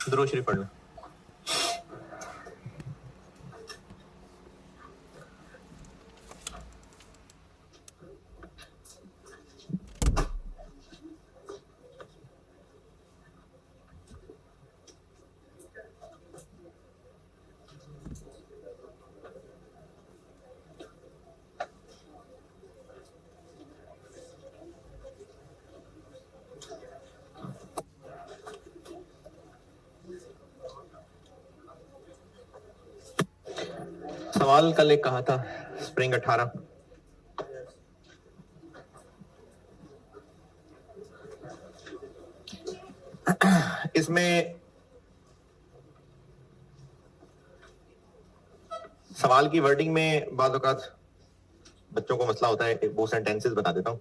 दुरूद शरीफ पढ़ लो। सवाल कल एक कहा था स्प्रिंग 18, इसमें सवाल की वर्डिंग में बाज़ औक़ात बच्चों को मसला होता है। वो सेंटेंसेस बता देता हूं।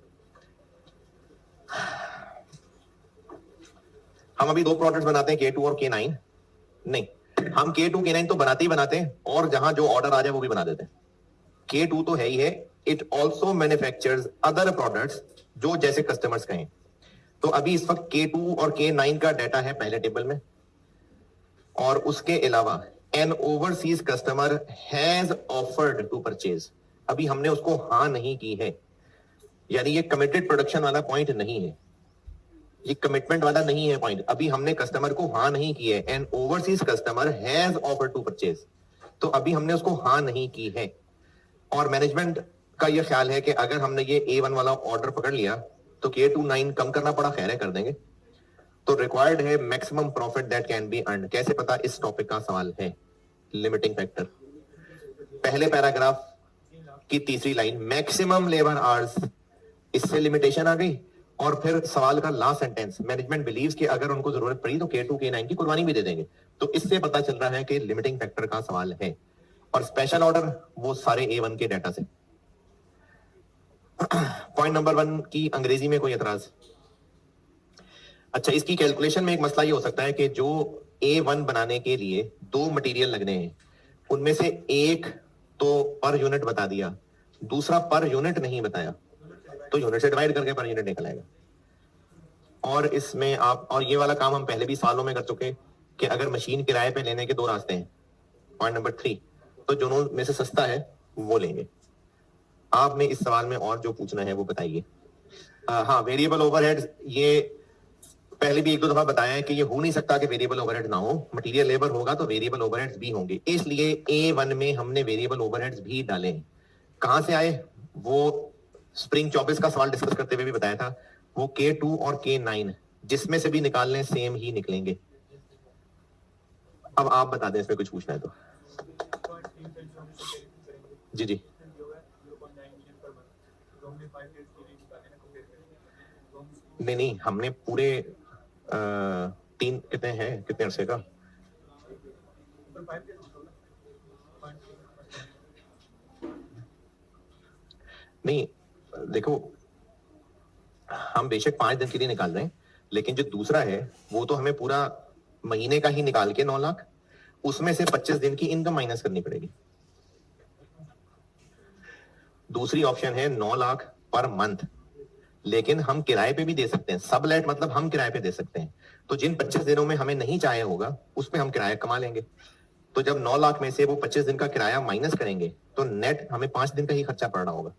हम अभी दो प्रोडक्ट्स बनाते हैं, K2 और K9। नहीं, हम K2 K9 तो बनाते ही बनाते हैं और जहां जो ऑर्डर आ जाए वो भी बना देते हैं। K2 तो है ही है। It also manufactures other products जो जैसे कस्टमर्स कहें। तो अभी इस वक्त K2 और K9 का डाटा है पहले टेबल में, और उसके अलावा an overseas customer has offered to purchase. अभी हमने उसको हां नहीं की है, यानी ये कमिटेड प्रोडक्शन वाला पॉइंट नहीं है, ये कमिटमेंट वाला नहीं है पॉइंट। अभी हमने कस्टमर को हां नहीं की है। An overseas customer has offered to purchase, तो अभी हमने उसको हां नहीं की है। और मैनेजमेंट का यह ख्याल है कि अगर हमने ये A1 वाला ऑर्डर पकड़ लिया तो K2 9 कम करना पड़ा, खैर है कर देंगे। तो रिक्वायर्ड है maximum profit that can be earn. कैसे पता? इस टॉपिक का सवाल है, लिमिटिंग फैक्टर। पहले पैराग्राफ की तीसरी लाइन, मैक्सिमम लेबर आवर्स, इससे लिमिटेशन आ गई। और फिर सवाल का लास्ट सेंटेंस, मैनेजमेंट बिलीव्स कि अगर उनको जरूरत पड़ी तो K2 K9 की कुर्बानी भी दे देंगे। तो इससे पता चल रहा है कि लिमिटिंग फैक्टर का सवाल है। और स्पेशल ऑर्डर वो सारे A1 के डाटा से। पॉइंट नंबर 1 की अंग्रेजी में कोई एतराज? अच्छा, इसकी कैलकुलेशन में एक मसला ये हो सकता है कि जो A1 बनाने के लिए दो मटेरियल लगने हैं, उनमें से एक तो पर यूनिट बता दिया, दूसरा पर यूनिट नहीं बताया, तो यूनिट से डिवाइड करके पर यूनिट निकल आएगा। और इसमें आप, और ये वाला काम हम पहले भी सालों में कर चुके कि अगर मशीन किराए पे लेने के दो रास्ते हैं। पॉइंट नंबर 3, तो दोनों में से सस्ता है वो लेंगे। आपने इस सवाल में और जो पूछना है वो बताइए। हाँ, वेरिएबल ओवरहेड्स, ये पहले भी एक दो दफा बताया है कि ये हो नहीं सकता कि वेरिएबल ओवरहेड ना हो। मटेरियल लेबर होगा तो वेरिएबल ओवरहेड्स भी होंगे, इसलिए A1 में हमने वेरिएबल ओवरहेड्स भी डाले हैं। कहां से आए वो स्प्रिंग 24 का सवाल डिस्कस करते हुए भी बताया था। वो K2 और K9 जिसमें से भी निकाल लें सेम ही निकलेंगे। अब आप बता दें इसमें कुछ पूछना है तो। जी जी, नहीं नहीं, हमने पूरे 3 कितने हैं, कितने अरसे का? नहीं देखो, हम बेशक 5 दिन के लिए निकाल रहे हैं, लेकिन जो दूसरा है वो तो हमें पूरा महीने का ही निकाल के 9 लाख, उसमें से 25 दिन की इनकम माइनस करनी पड़ेगी। दूसरी ऑप्शन है 9 लाख पर मंथ, लेकिन हम किराए पे भी दे सकते हैं। सबलेट मतलब हम किराए पे दे सकते हैं। तो जिन 25 दिनों में हमें नहीं चाहिए होगा उस पे हम किराया कमा लेंगे। तो जब 9 लाख में से वो 25 दिन का किराया माइनस करेंगे तो नेट हमें 5 दिन का ही खर्चा पड़ रहा होगा।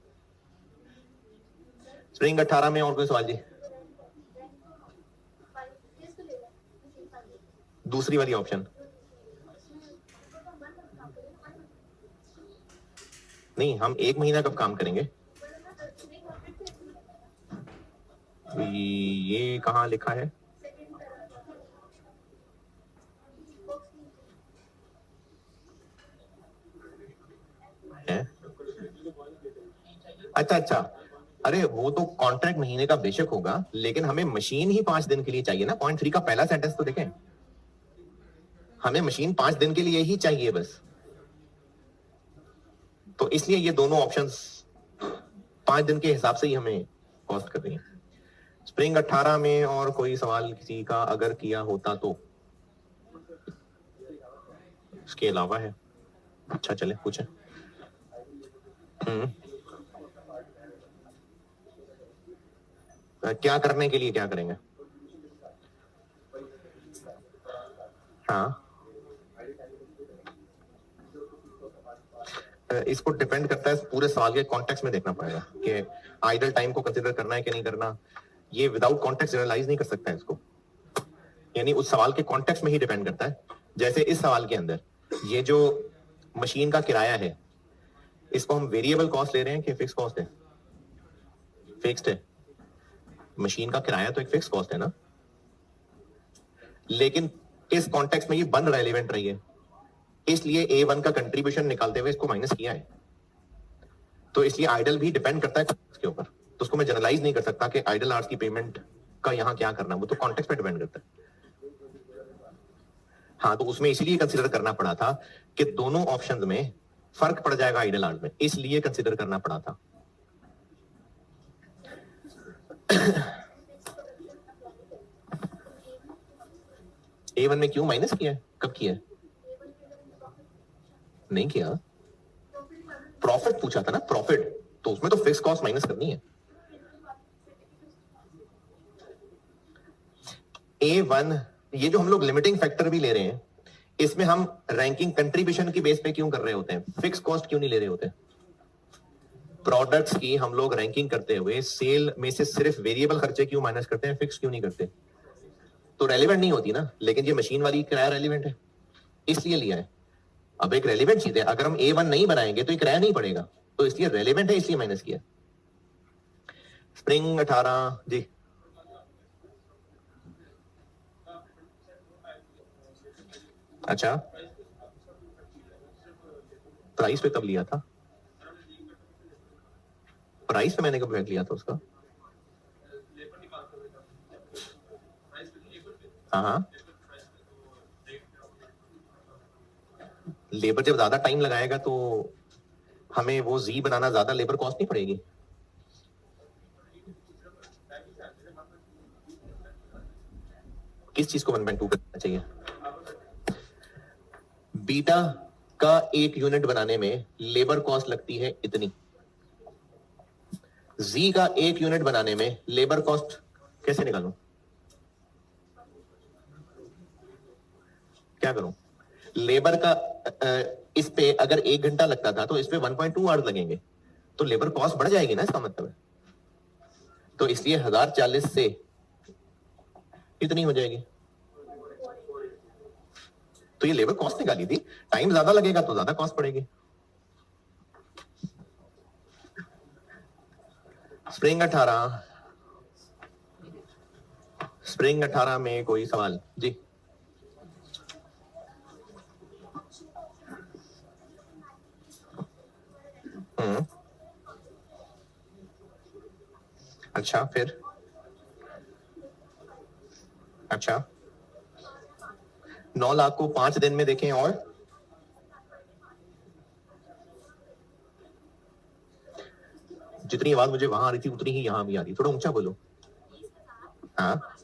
स्प्रिंग 18 में और कोई सवाल जी? दूसरी वाली ऑप्शन नहीं, हम 1 महीना कब काम करेंगे? ये कहां लिखा है? अच्छा अच्छा, अरे वो तो कॉन्ट्रैक्ट महीने का बेशक होगा, लेकिन हमें मशीन ही 5 दिन के लिए चाहिए ना। पॉइंट 3 का पहला सेंटेंस तो देखें, हमें मशीन 5 दिन के लिए ही चाहिए बस। तो इसलिए ये दोनों ऑप्शंस 5 दिन के हिसाब से ही हमें कॉस्ट कर रही है। स्प्रिंग 18 में और कोई सवाल किसी का अगर किया होता तो? इसके अलावा है? अच्छा चले पूछें। क्या करने के लिए क्या करेंगे? हाँ, इसको डिपेंड करता है, पूरे सवाल के कॉन्टेक्स्ट में देखना पड़ेगा कि आइडल टाइम को कंसीडर करना है कि नहीं करना। ये विदाउट कॉन्टेक्स्ट जनरलाइज नहीं कर सकता है इसको, यानी उस सवाल के कॉन्टेक्स्ट में ही डिपेंड करता है। जैसे इस सवाल के अंदर ये जो मशीन का किराया है, इसको हम वेरिएबल कॉस्ट ले रहे हैं कि फिक्स कॉस्ट है? फिक्स्ड है। मशीन का किराया तो एक फिक्स कॉस्ट है ना, लेकिन इस कॉन्टेक्स्ट में ये बन रेलिवेंट रही है, इसलिए A1 का कंट्रीब्यूशन निकालते हुए इसको माइनस किया है। तो इसलिए आइडल भी डिपेंड करता है कॉन्टेक्स्ट के ऊपर, तो उसको मैं जनरलाइज नहीं कर सकता कि आइडल आवर्स की पेमेंट का यहां क्या करना, वो तो कॉन्टेक्स्ट पे डिपेंड करता है। हाँ, तो उसमें इसीलिए कंसीडर करना पड़ा था कि दोनों ऑप्शंस में फर्क पड़ जाएगा आइडल आवर्स में, इसलिए कंसीडर करना पड़ा था। A1 में क्यों माइनस किया है? कब किया है? नहीं किया, प्रॉफिट पूछा था ना, प्रॉफिट, तो उसमें तो फिक्स कॉस्ट माइनस करनी है। A1 ये जो हम लोग लिमिटिंग फैक्टर भी ले रहे हैं, इसमें हम रैंकिंग कंट्रीब्यूशन की बेस पे क्यों कर रहे होते हैं? फिक्स कॉस्ट क्यों नहीं ले रहे होते? प्रोडक्ट्स की हम लोग रैंकिंग करते हुए सेल में से सिर्फ वेरिएबल खर्चे क्यों माइनस करते हैं, फिक्स क्यों नहीं करते? तो रेलिवेंट नहीं होती ना, लेकिन ये मशीन वाली किराया रेलिवेंट है, इसलिए लिया है। अब एक रेलिवेंट चीज है, अगर हम A1 नहीं बनाएंगे तो ये किराया नहीं पड़ेगा, तो इसलिए रेलिवेंट है, इसलिए माइनस किया। स्प्रिंग 18 जी, अच्छा, प्राइस पे कब लिया था? प्राइस पे मैंने कब बैग लिया था उसका? हाँ हाँ, लेबर जब ज्यादा टाइम लगाएगा तो हमें वो जी बनाना ज्यादा लेबर कॉस्ट नहीं पड़ेगी? किस चीज को 1/2 करना चाहिए? बीटा का एक यूनिट बनाने में लेबर कॉस्ट लगती है इतनी, जी का एक यूनिट बनाने में लेबर कॉस्ट कैसे निकालूं? क्या करूं? लेबर का इस पे अगर 1 घंटा लगता था तो इस पे 1.2 आवर्स लगेंगे, तो लेबर कॉस्ट बढ़ जाएगी ना, इसका मतलब है। तो इसलिए 1040 से कितनी हो जाएगी? तो ये लेबर कॉस्ट निकाली थी, टाइम ज्यादा लगेगा तो ज्यादा कॉस्ट पड़ेगी। स्प्रिंग 18, स्प्रिंग 18 में कोई सवाल जी? अच्छा, फिर अच्छा, 9 लाख को 5 दिन में देखें, और जितनी आवाज मुझे वहां आ रही थी उतनी ही यहां भी आ रही, थोड़ा ऊंचा बोलो। हाँ,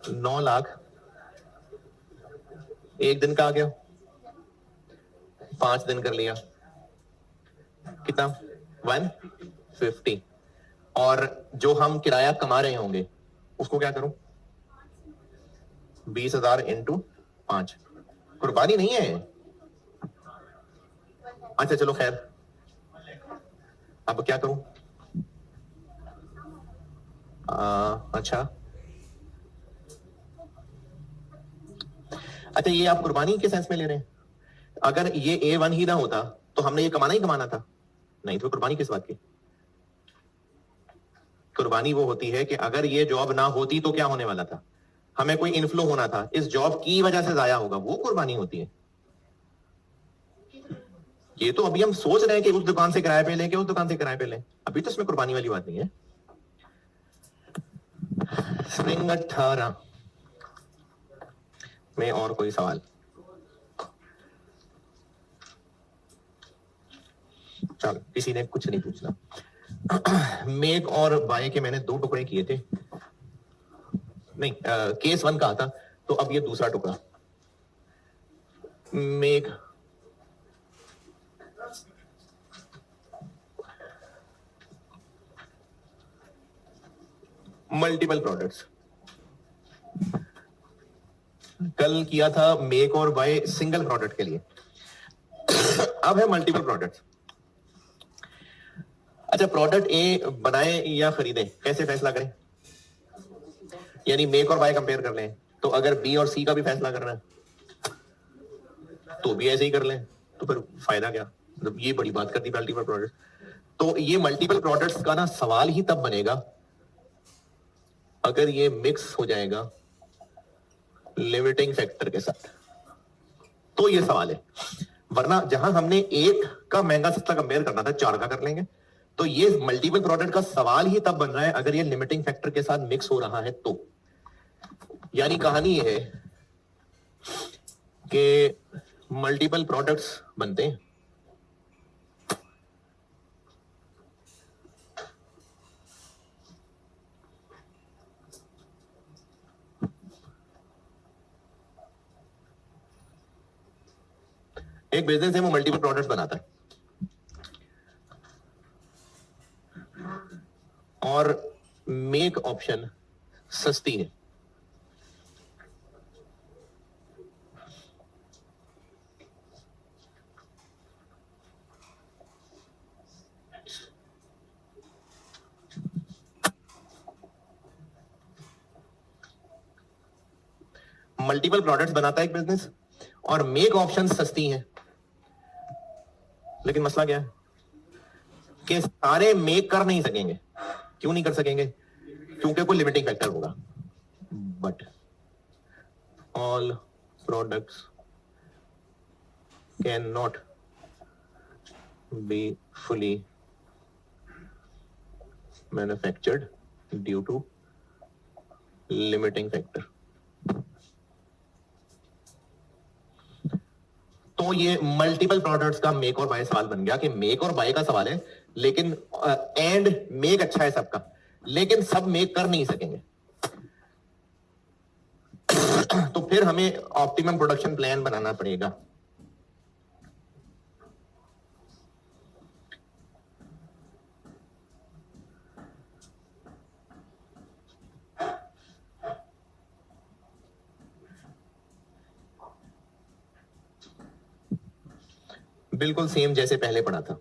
9 लाख 1 दिन का आ गया, 5 दिन कर लिया, कितना? 150। और जो हम किराया कमा रहे होंगे उसको क्या करूं? 20,000 इंटू 5, कुर्बानी नहीं है। अच्छा चलो खैर, अब क्या करूं? अच्छा अच्छा, ये आप कुर्बानी के सेंस में ले रहे हैं? अगर ये A1 ही ना होता तो हमने ये कमाना ही कमाना था, नहीं तो कुर्बानी किस बात की? कुर्बानी वो होती है कि अगर ये जॉब ना होती तो क्या होने वाला था, हमें कोई इनफ्लो होना था, इस जॉब की वजह से जाया होगा, वो कुर्बानी होती है। ये तो अभी हम सोच रहे हैं कि उस दुकान से किराए पे लें कि उस दुकान से किराए पे लें, अभी तो इसमें कुर्बानी वाली बात नहीं है। स्प्रिंग 18 में और कोई सवाल? चलो, किसी ने कुछ नहीं पूछना। मेक और बाय के मैंने 2 टुकड़े किए थे, नहीं केस 1 कहा था, तो अब ये दूसरा टुकड़ा मेक मल्टीपल प्रोडक्ट्स। कल किया था मेक और बाय सिंगल प्रोडक्ट के लिए, अब है मल्टीपल प्रोडक्ट्स। अच्छा, प्रोडक्ट ए बनाए या खरीदें, कैसे फैसला करें? यानी मेक और बाय कंपेयर कर लें, तो अगर बी और सी का भी फैसला करना है तो भी ऐसे ही कर लें, तो फिर फायदा क्या? मतलब ये बड़ी बात कर दी मल्टीपल प्रोडक्ट्स। तो ये मल्टीपल प्रोडक्ट्स का ना सवाल ही तब बनेगा अगर ये मिक्स हो जाएगा लिमिटिंग फैक्टर के साथ, तो ये सवाल है। वरना जहां हमने एक का महंगा सस्ता कंपेयर करना था, चार का कर लेंगे। तो ये मल्टीपल प्रोडक्ट का सवाल ही तब बन रहा है अगर ये लिमिटिंग फैक्टर के साथ मिक्स हो रहा है तो। यानी कहानी ये है कि मल्टीपल प्रोडक्ट्स बनते हैं। एक बिजनेस है वो मल्टीपल प्रोडक्ट्स बनाता है और मेक ऑप्शन सस्ती है। मल्टीपल प्रोडक्ट्स बनाता है एक बिजनेस और मेक ऑप्शन सस्ती हैं। लेकिन मसला क्या है कि सारे मेक कर नहीं सकेंगे। क्यों नहीं कर सकेंगे? क्योंकि कोई लिमिटिंग फैक्टर होगा। But all products can not be fully manufactured due to limiting factor. तो ये मल्टीपल प्रोडक्ट्स का मेक और बाय सवाल बन गया कि मेक और बाय का सवाल है, लेकिन एंड मेक अच्छा है सबका, लेकिन सब मेक कर नहीं सकेंगे। तो फिर हमें ऑप्टिमम प्रोडक्शन प्लान बनाना पड़ेगा। बिल्कुल सेम जैसे पहले पढ़ा था।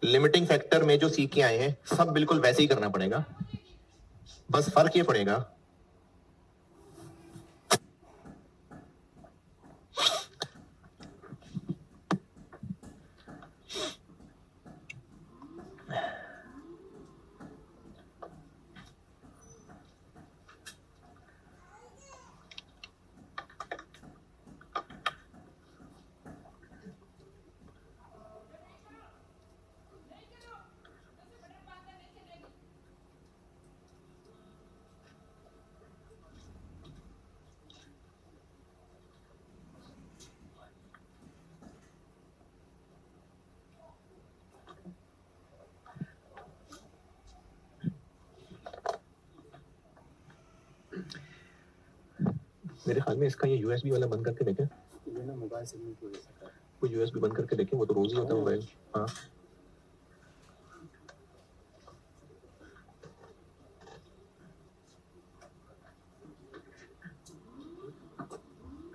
लिमिटिंग फैक्टर में जो सीख के आए हैं सब बिल्कुल वैसे ही करना पड़ेगा। बस फर्क ये पड़ेगा मेरे ख्याल में इसका ये यूएसबी वाला बंद करके देखें। ये ना मोबाइल से नहीं हो सकता है। वो यूएसबी बंद करके देखें, वो तो रोज ही होता है मोबाइल। हाँ,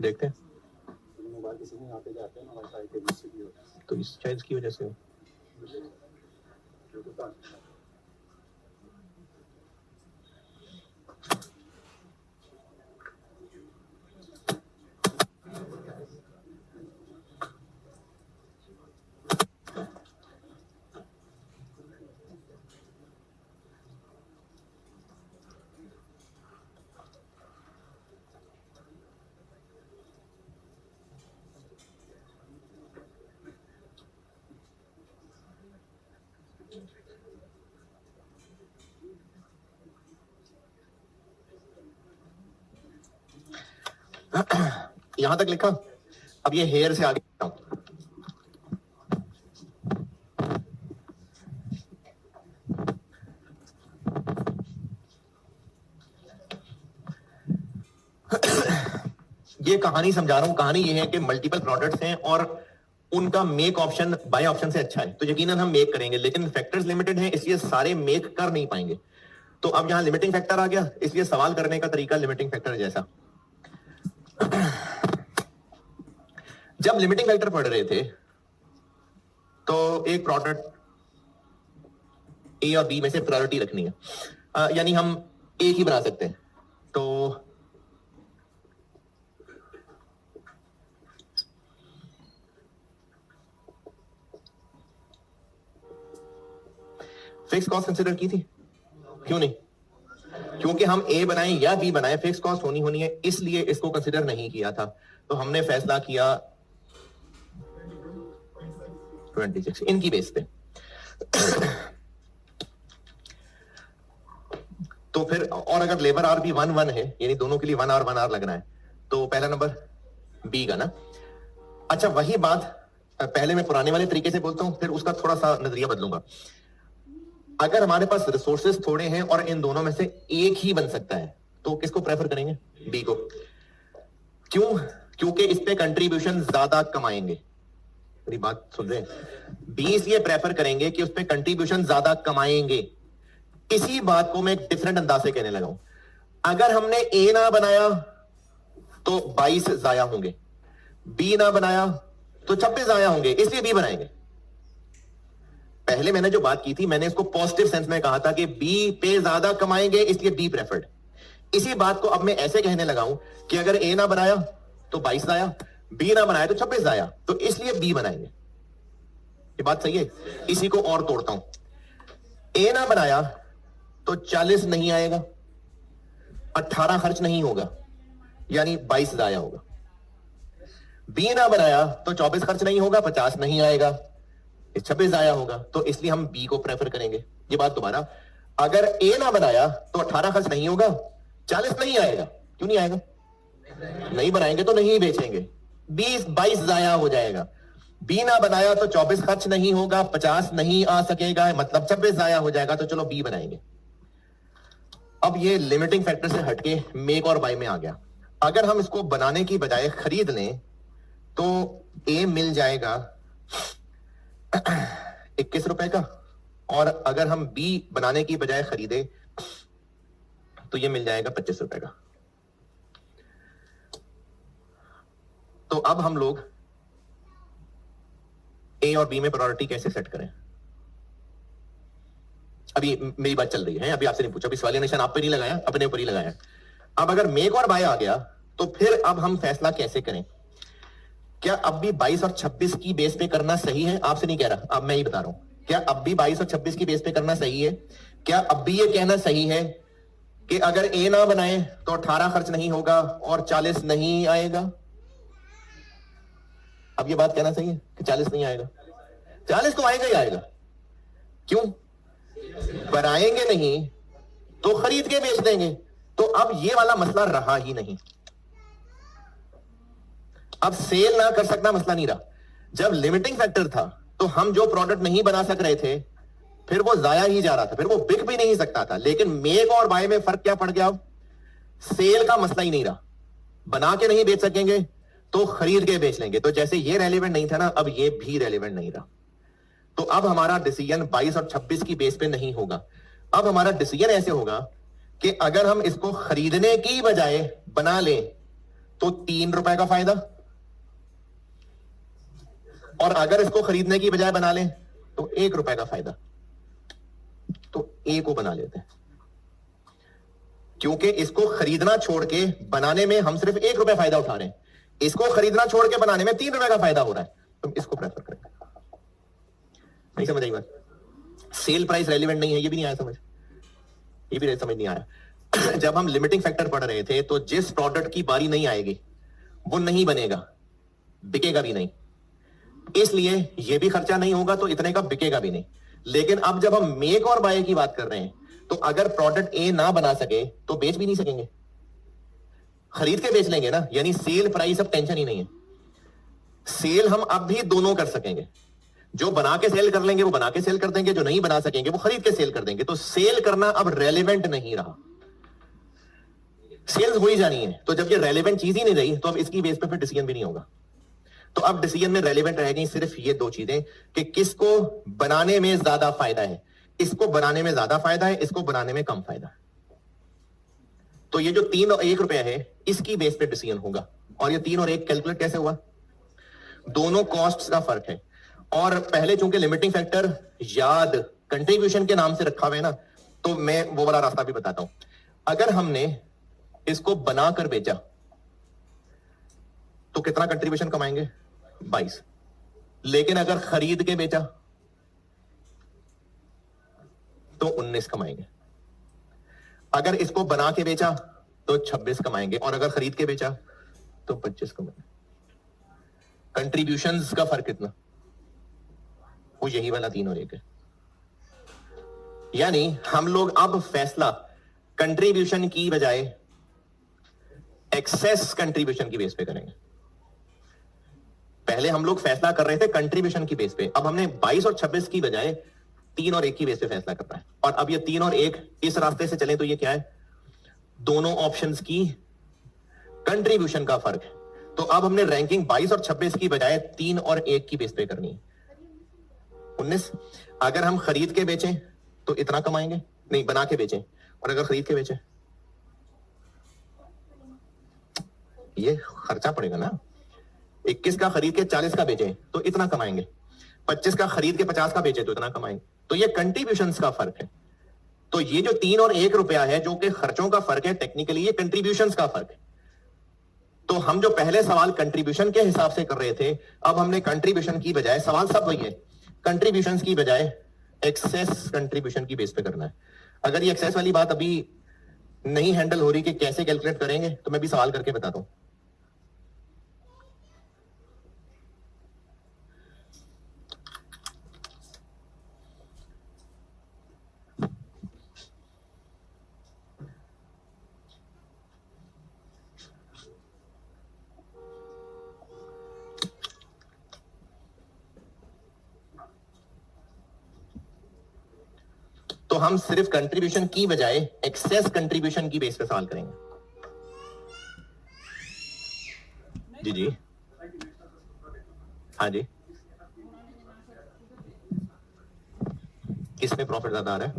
देखते हैं। मोबाइल के सिग्नल आते जाते हैं ना, वाईफाई के बीच से भी होता है। तो इस शायद की वजह से हो। Bluetooth on. यहां तक लिखा। अब ये हेयर से आगे बढ़ता हूं। ये कहानी समझा रहा हूं, कहानी ये है कि मल्टीपल प्रोडक्ट्स हैं और उनका मेक ऑप्शन बाय ऑप्शन से अच्छा है, तो यकीनन हम मेक करेंगे, लेकिन फैक्टर्स लिमिटेड हैं इसलिए सारे मेक कर नहीं पाएंगे। तो अब यहां लिमिटिंग फैक्टर आ गया, इसलिए सवाल करने का तरीका लिमिटिंग फैक्टर जैसा। जब लिमिटिंग फैक्टर पढ़ रहे थे तो एक प्रोडक्ट ए और बी में से प्रायोरिटी रखनी है, यानी हम एक ही बना सकते हैं। तो फिक्स कॉस्ट कंसिडर की थी? क्यों नहीं? क्योंकि हम ए बनाए या बी बनाए फिक्स कॉस्ट होनी है, इसलिए इसको कंसिडर नहीं किया था। तो हमने फैसला किया 26 इनकी बेस पे। तो फिर और अगर लेबर आर भी 1 है, यानी दोनों के लिए 1 आर लगना है, तो पहला नंबर बी का ना। अच्छा वही बात पहले मैं पुराने वाले तरीके से बोलता हूं, फिर उसका थोड़ा सा नजरिया बदलूंगा। अगर हमारे पास रिसोर्सेज थोड़े हैं और इन दोनों में से एक ही बन सकता है, तो किसको प्रेफर करेंगे? बी को। क्यों? क्योंकि इस पे कंट्रीब्यूशन ज्यादा कमाएंगे। मेरी बात सुन रहे हैं? बी इसलिए प्रेफर करेंगे कि उस पे कंट्रीब्यूशन ज्यादा कमाएंगे। इसी बात को मैं एक डिफरेंट अंदाज से कहने लगा हूं। अगर हमने ए ना बनाया तो 22 जाया होंगे, बी ना बनाया तो 26 जाया होंगे, इसलिए बी बनाएंगे। पहले मैंने जो बात की थी, मैंने इसको पॉजिटिव सेंस में कहा था कि बी पे ज्यादा कमाएंगे, इसलिए बी प्रेफर्ड। इसी बात को अब मैं ऐसे कहने लगा हूं कि अगर ए ना बनाया तो 22 आया, बी ना बनाया तो 26 आया, तो इसलिए बी बनाएंगे। ये बात सही है? इसी को और तोड़ता हूं। ए ना बनाया तो 40 नहीं आएगा, 18 खर्च नहीं होगा, यानी 22 जाया होगा। बी ना बनाया तो 24 खर्च नहीं होगा, 50 नहीं आएगा, 26 आया होगा, तो इसलिए हम बी को प्रेफर करेंगे। ये बात दोबारा, अगर ए ना बनाया तो 18 खर्च नहीं होगा, 40 नहीं आएगा। क्यों नहीं आएगा? नहीं बनाएंगे तो नहीं बेचेंगे, 22 जाया हो जाएगा। बी ना बनाया तो 24 खर्च नहीं होगा, 50 नहीं आ सकेगा, मतलब 26 जाया हो जाएगा, तो चलो बी बनाएंगे। अब ये लिमिटिंग फैक्टर से हटके मेक और बाय में आ गया। अगर हम इसको बनाने की बजाय खरीद लें तो ए मिल जाएगा 21 रुपए का, और अगर हम बी बनाने की बजाय खरीदे तो ये मिल जाएगा 25 रुपए का। तो अब हम लोग ए और बी में प्रायोरिटी कैसे सेट करें? अभी मेरी बात चल रही है, अभी आपसे नहीं पूछा, अभी सवालिया निशान आप पे नहीं लगाया, अपने ऊपर ही लगाया। अब अगर मेक और बाय आ गया तो फिर अब हम फैसला कैसे करें? क्या अब भी 22 और 26 की बेस पे करना सही है? आपसे नहीं कह रहा, अब मैं ही बता रहा हूं। क्या अब भी 22 और 26 की बेस पे करना सही है? क्या अब भी ये कहना सही है कि अगर ए ना बनाए तो 18 खर्च नहीं होगा और 40 नहीं आएगा? अब ये बात कहना सही है कि 40 नहीं आएगा? 40 तो आएगा ही आएगा। क्यों? बनाएंगे नहीं तो खरीद के बेच देंगे। तो अब ये वाला मसला रहा ही नहीं। अब सेल ना कर सकना मसला नहीं रहा। जब लिमिटिंग फैक्टर था तो हम जो प्रोडक्ट नहीं बना सक रहे थे फिर वो जाया ही जा रहा था, फिर वो बिक भी नहीं सकता था। लेकिन मेक और बाय में फर्क क्या पड़ गया? सेल का मसला ही नहीं रहा। बना के नहीं बेच सकेंगे तो खरीद के बेच लेंगे। तो जैसे ये रेलेवेंट नहीं था ना, अब ये भी रेलेवेंट नहीं रहा। तो अब हमारा डिसीजन 22 और 26 की बेस पे नहीं होगा। अब हमारा डिसीजन ऐसे होगा कि अगर हम इसको खरीदने की बजाय बना लें तो 3 रुपए का फायदा, और अगर इसको खरीदने की बजाय बना लें तो 1 रुपए का फायदा। तो ए को बना लेते हैं, क्योंकि इसको खरीदना छोड़ के बनाने में हम सिर्फ 1 रुपए फायदा उठा रहे हैं, इसको खरीदना छोड़ के बनाने में 3 रुपए का फायदा हो रहा है। तो इसको प्रेफर करेंगे। नहीं समझ आई बात? सेल प्राइस रेलिवेंट नहीं है, ये भी नहीं आया समझ? ये भी समझ नहीं आया। जब हम लिमिटिंग फैक्टर पढ़ रहे थे तो जिस प्रोडक्ट की बारी नहीं आएगी वो नहीं बनेगा, बिकेगा भी नहीं, इसलिए ये भी खर्चा नहीं होगा तो इतने का बिकेगा भी नहीं। लेकिन अब जब हम मेक और बाय की बात कर रहे हैं तो अगर प्रोडक्ट ए ना बना सके तो बेच भी नहीं सकेंगे, खरीद के बेच लेंगे ना। यानी सेल प्राइस अब टेंशन ही नहीं है। सेल हम अब भी दोनों कर सकेंगे, जो बना के सेल कर लेंगे वो बना के सेल कर देंगे, जो नहीं बना सकेंगे वो खरीद के सेल कर देंगे। तो सेल करना अब रेलेवेंट नहीं रहा। सेल्स हो ही जानी है, तो जब ये रेलेवेंट चीज ही नहीं रही तो अब इसकी बेस पे फिर डिसीजन भी नहीं होगा। तो अब डिसीजन में रेलेवेंट रहेगी सिर्फ ये दो चीजें कि किसको बनाने में ज्यादा फायदा है, इसको बनाने में ज्यादा फायदा है, इसको बनाने में कम फायदा है। तो ये जो 3 और 1 रुपया है इसकी बेस पे डिसीजन होगा। और ये 3 और 1 कैलकुलेट कैसे हुआ? दोनों कॉस्ट्स का फर्क है। और पहले चूंकि लिमिटिंग फैक्टर याद कंट्रीब्यूशन के नाम से रखा हुआ है ना, तो मैं वो वाला रास्ता भी बताता हूं। अगर हमने इसको बनाकर बेचा तो कितना कंट्रीब्यूशन कमाएंगे? 22। लेकिन अगर खरीद के बेचा तो 19 कमाएंगे। अगर इसको बना के बेचा तो 26 कमाएंगे, और अगर खरीद के बेचा तो 25 कमाएंगे। कंट्रीब्यूशंस का फर्क कितना? वो यही वाला 3 और 1 है। यानी हम लोग अब फैसला कंट्रीब्यूशन की बजाय एक्सेस कंट्रीब्यूशन की बेस पे करेंगे। पहले हम लोग फैसला कर रहे थे कंट्रीब्यूशन की बेस पे, अब हमने 22 और 26 की बजाय 3 और 1 की बेस पे फैसला करना है। और अब ये 3 और 1 इस रास्ते से चले तो ये क्या है? दोनों ऑप्शंस की कंट्रीब्यूशन का फर्क है। तो अब हमने रैंकिंग 22 और 26 की बजाय 3 और 1 की बेस पे करनी है। 19। अगर हम खरीद के बेचें तो इतना कमाएंगे, नहीं बना के बेचें, और अगर खरीद के बेचें ये खर्चा पड़ेगा ना। 21 का खरीद के 40 का बेचें तो इतना कमाएंगे, 25 का खरीद के 50 का बेचें तो इतना कमाएंगे। तो ये कंट्रीब्यूशंस का फर्क है। तो ये जो 3 और 1 रुपया है जो कि खर्चों का फर्क है, टेक्निकली ये कंट्रीब्यूशंस का फर्क है। तो हम जो पहले सवाल कंट्रीब्यूशन के हिसाब से कर रहे थे, अब हमने कंट्रीब्यूशन की बजाय, सवाल सब वही है, कंट्रीब्यूशंस की बजाय एक्सेस कंट्रीब्यूशन की बेस पे करना है। अगर ये एक्सेस वाली बात अभी नहीं हैंडल हो रही कि कैसे कैलकुलेट करेंगे, तो मैं भी सवाल करके बताता हूं। तो हम सिर्फ कंट्रीब्यूशन की बजाय एक्सेस कंट्रीब्यूशन की बेस पे सवाल करेंगे। जी जी, हाँ जी। किसमें प्रॉफिट ज्यादा आ रहा है?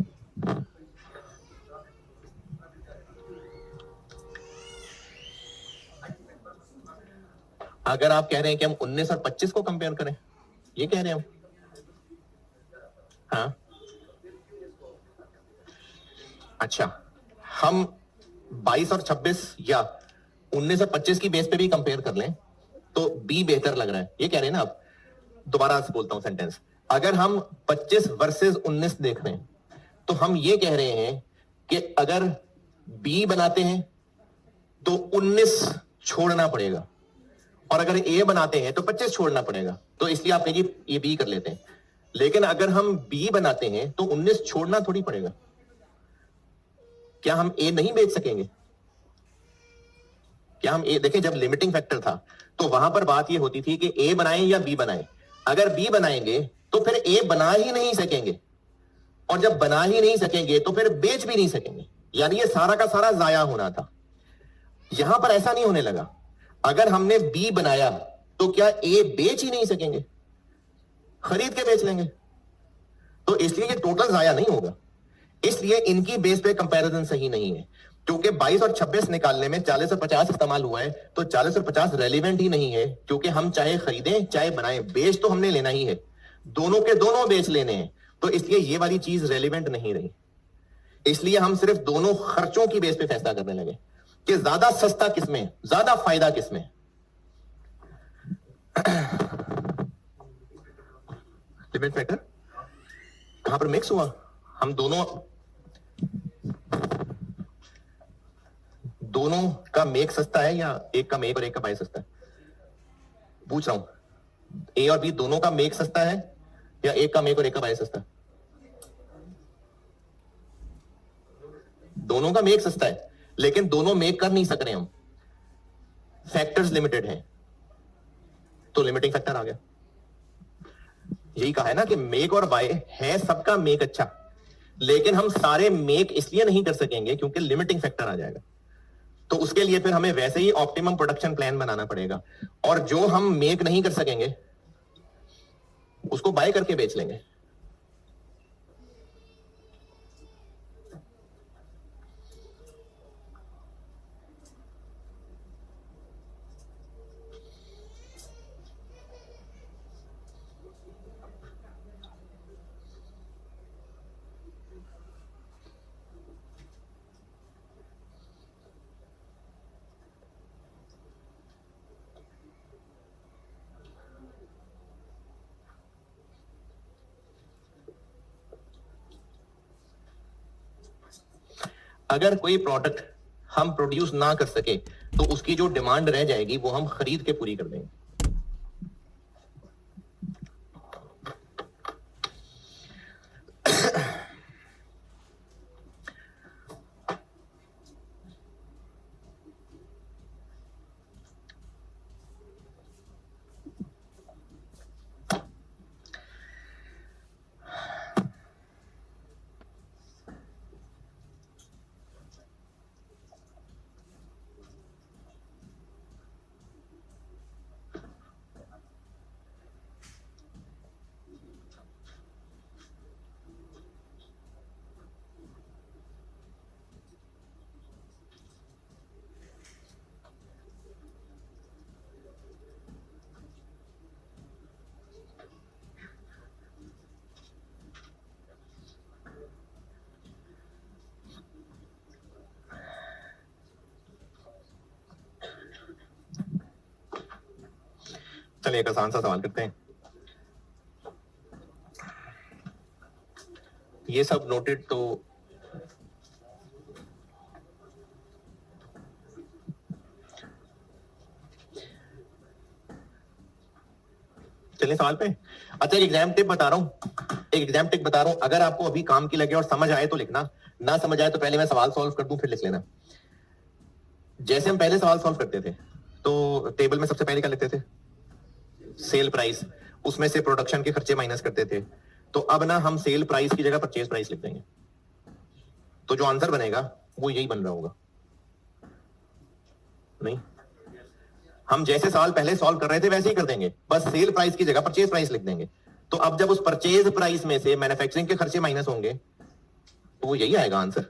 अगर आप कह रहे हैं कि हम 19 और 25 को कंपेयर करें, ये कह रहे हैं हम? हाँ, अच्छा, हम 22 और 26 या 19 और 25 की बेस पे भी कंपेयर कर लें तो बी बेहतर लग रहा है, ये कह रहे हैं ना आप? दोबारा से बोलता हूं सेंटेंस। अगर हम 25 वर्सेस 19 देख रहे हैं तो हम ये कह रहे हैं कि अगर बी बनाते हैं तो 19 छोड़ना पड़ेगा, और अगर ए बनाते हैं तो 25 छोड़ना पड़ेगा। तो इसलिए आप कहिए ये बी कर लेते हैं। लेकिन अगर हम बी बनाते हैं तो 19 छोड़ना थोड़ी पड़ेगा। क्या हम ए नहीं बेच सकेंगे? क्या हम ए, देखें जब लिमिटिंग फैक्टर था तो वहां पर बात ये होती थी कि ए बनाएं या बी बनाएं। अगर बी बनाएंगे तो फिर ए बना ही नहीं सकेंगे, और जब बना ही नहीं सकेंगे तो फिर बेच भी नहीं सकेंगे, यानी ये सारा का सारा जाया होना था। यहां पर ऐसा नहीं होने लगा। अगर हमने बी बनाया तो क्या ए बेच ही नहीं सकेंगे? खरीद के बेच लेंगे। तो इसलिए ये टोटल जाया नहीं होगा। इसलिए इनकी बेस पे कंपैरिजन सही नहीं है, क्योंकि 22 और 26 निकालने में 40 और 50 इस्तेमाल हुआ है, तो 40 और 50 रेलिवेंट ही नहीं है, क्योंकि हम चाहे खरीदें चाहे बनाएं, बेच तो हमने लेना ही है, दोनों के दोनों बेच लेने हैं। तो इसलिए ये वाली चीज रेलिवेंट नहीं रही। इसलिए हम सिर्फ दोनों खर्चों की बेस पे फैसला करने लगे कि ज्यादा सस्ता किसमें, ज्यादा फायदा किसमें। लिमिट फैक्टर कहां पर मिक्स हुआ? हम दोनों का मेक सस्ता है या एक का मेक और एक का बाय सस्ता है? पूछ रहा हूं, ए और बी दोनों का मेक सस्ता है या एक का मेक और एक का बाय सस्ता है? दोनों का मेक सस्ता है, लेकिन दोनों मेक कर नहीं सक रहे हम, फैक्टर्स लिमिटेड हैं, तो लिमिटिंग फैक्टर आ गया। यही कहा है ना कि मेक और बाय है सबका मेक अच्छा, लेकिन हम सारे मेक इसलिए नहीं कर सकेंगे क्योंकि लिमिटिंग फैक्टर आ जाएगा। तो उसके लिए फिर हमें वैसे ही ऑप्टिमम प्रोडक्शन प्लान बनाना पड़ेगा, और जो हम मेक नहीं कर सकेंगे उसको बाय करके बेच लेंगे। अगर कोई प्रोडक्ट हम प्रोड्यूस ना कर सके तो उसकी जो डिमांड रह जाएगी वो हम खरीद के पूरी कर देंगे। चलिए एक आसान सा सवाल करते हैं। ये सब नोटेड तो चलिए सवाल पे। अच्छा एक एग्जाम टिप बता रहा हूं, अगर आपको अभी काम की लगे और समझ आए तो लिखना, ना समझ आए तो पहले मैं सवाल सॉल्व कर दूं फिर लिख लेना। जैसे हम पहले सवाल सॉल्व करते थे तो टेबल में सबसे पहले क्या लिखते थे? सेल प्राइस, उसमें से प्रोडक्शन के खर्चे माइनस करते थे। तो अब ना हम सेल प्राइस की जगह परचेज प्राइस लिख देंगे, तो जो आंसर बनेगा वो यही बन रहा होगा। नहीं, हम जैसे सवाल पहले सॉल्व कर रहे थे वैसे ही कर देंगे, बस सेल प्राइस की जगह परचेज प्राइस लिख देंगे। तो अब जब उस परचेज प्राइस में से मैन्युफैक्चरिंग के खर्चे माइनस होंगे तो वो यही आएगा आंसर।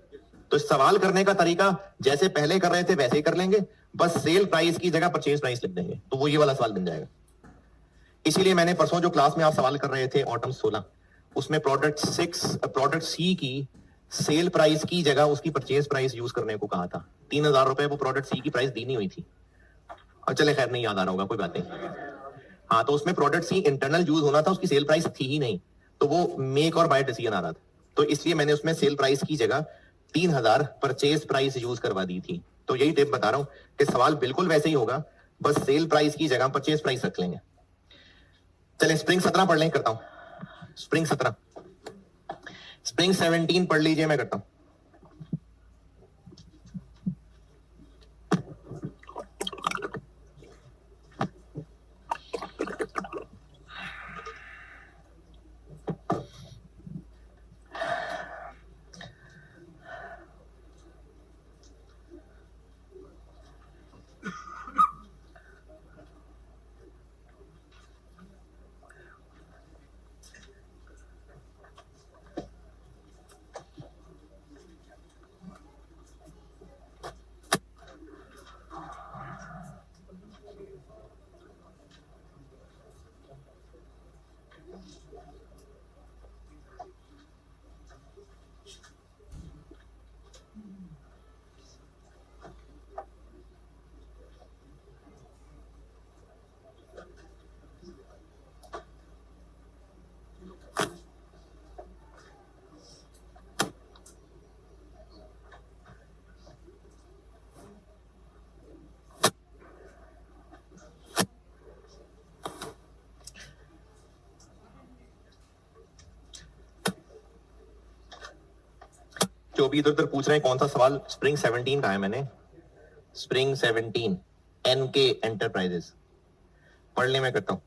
तो सवाल करने का तरीका जैसे पहले कर रहे थे वैसे ही कर लेंगे, बस सेल प्राइस की जगह परचेज प्राइस लिख देंगे, तो वो ये वाला सवाल बन जाएगा। इसीलिए मैंने परसों जो क्लास में आप सवाल कर रहे थे ऑटम 16, उसमें प्रोडक्ट सी की सेल प्राइस की जगह उसकी परचेज प्राइस यूज करने को कहा था। 3,000 रुपए वो प्रोडक्ट सी की प्राइस दी नहीं हुई थी। और चले खैर नहीं याद आ रहा होगा, कोई बात नहीं। हाँ, तो उसमें प्रोडक्ट सी इंटरनल यूज होना था, उसकी सेल प्राइस थी ही नहीं, तो वो मेक और बाय डिसीजन आ रहा था। तो इसलिए मैंने उसमें सेल प्राइस की जगह 3,000 परचेज प्राइस यूज करवा दी थी। तो यही टिप बता रहा हूं कि सवाल बिल्कुल वैसे ही होगा, बस सेल प्राइस की जगह परचेज प्राइस रख लेंगे। चलिए स्प्रिंग 17 पढ़ लें, करता हूं। स्प्रिंग 17 पढ़ लीजिए, मैं करता हूं। जो भी इधर उधर पूछ रहे हैं कौन सा सवाल, स्प्रिंग 17 का है मैंने। स्प्रिंग 17 एनके एंटरप्राइजेस पढ़ने में करता हूं।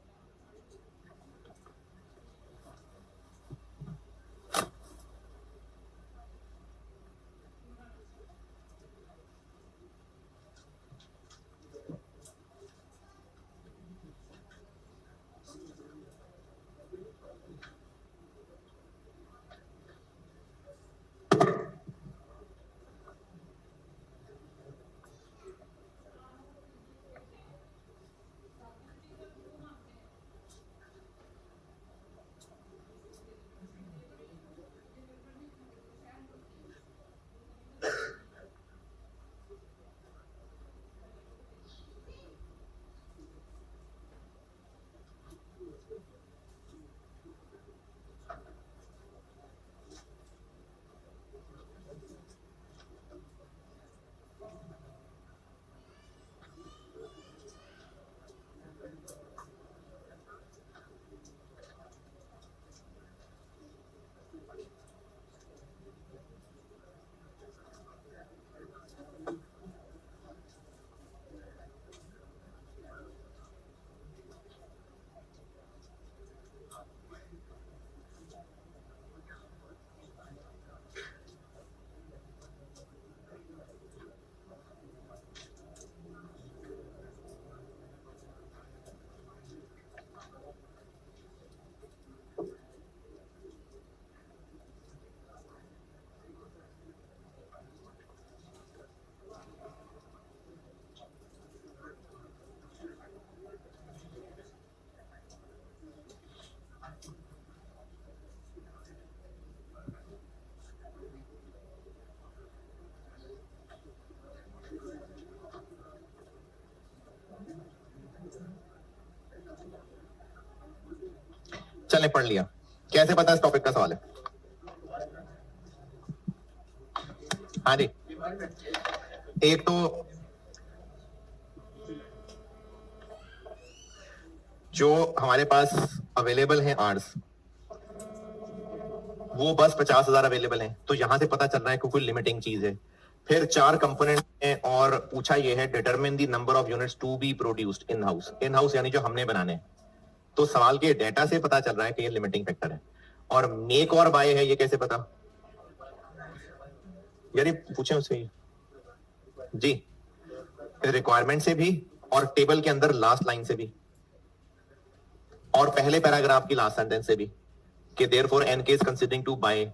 मैंने पढ़ लिया। कैसे पता इस टॉपिक का सवाल है? हाँ जी, एक तो जो हमारे पास अवेलेबल है आर्स, वो बस 50,000 अवेलेबल है, तो यहां से पता चल रहा है कि कोई लिमिटिंग चीज है। फिर 4 कंपोनेंट है और पूछा ये है determine the number of units to be produced in house. In house यानी जो हमने बनाने हैं। तो सवाल के डेटा से पता चल रहा है कि ये लिमिटिंग फैक्टर है। और मेक और बाय है, ये कैसे पता? यानी पूछे उससे ही जी, रिक्वायरमेंट से भी और टेबल के अंदर लास्ट लाइन से भी और पहले पैराग्राफ की लास्ट सेंटेंस से भी कि देयरफॉर एन के इज कंसीडरिंग टू बाय।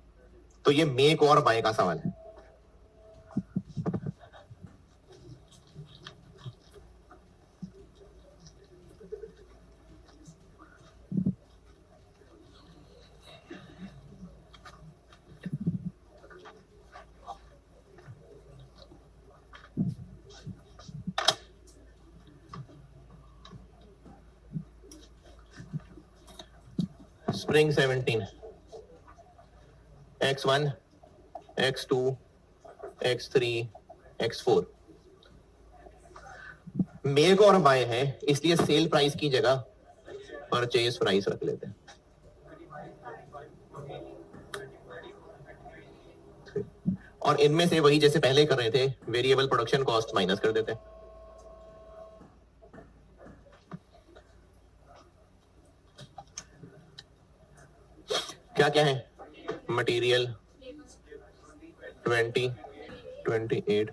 तो ये मेक और बाय का सवाल है। Spring 17, x1, x2, x3, x4 make और बाय है, इसलिए सेल प्राइस की जगह परचेज प्राइस रख लेते हैं। और इनमें से वही जैसे पहले कर रहे थे, वेरिएबल प्रोडक्शन कॉस्ट माइनस कर देते हैं। क्या क्या है? मटेरियल 20, 28,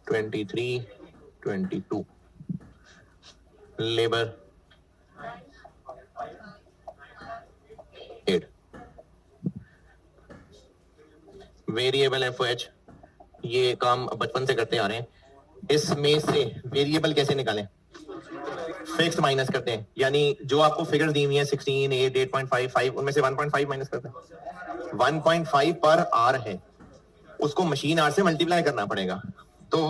23, 22, लेबर 8, वेरिएबल एफओएच, ये काम बचपन से करते आ रहे हैं। इसमें से वेरिएबल कैसे निकालें? फिक्स्ड माइनस करते हैं, यानी जो आपको फिगर दी हुई है 16, 8, 8.55, उनमें से 1.5 माइनस करते हैं। 1.5 पर आर है, उसको मशीन आर से मल्टीप्लाई करना पड़ेगा। तो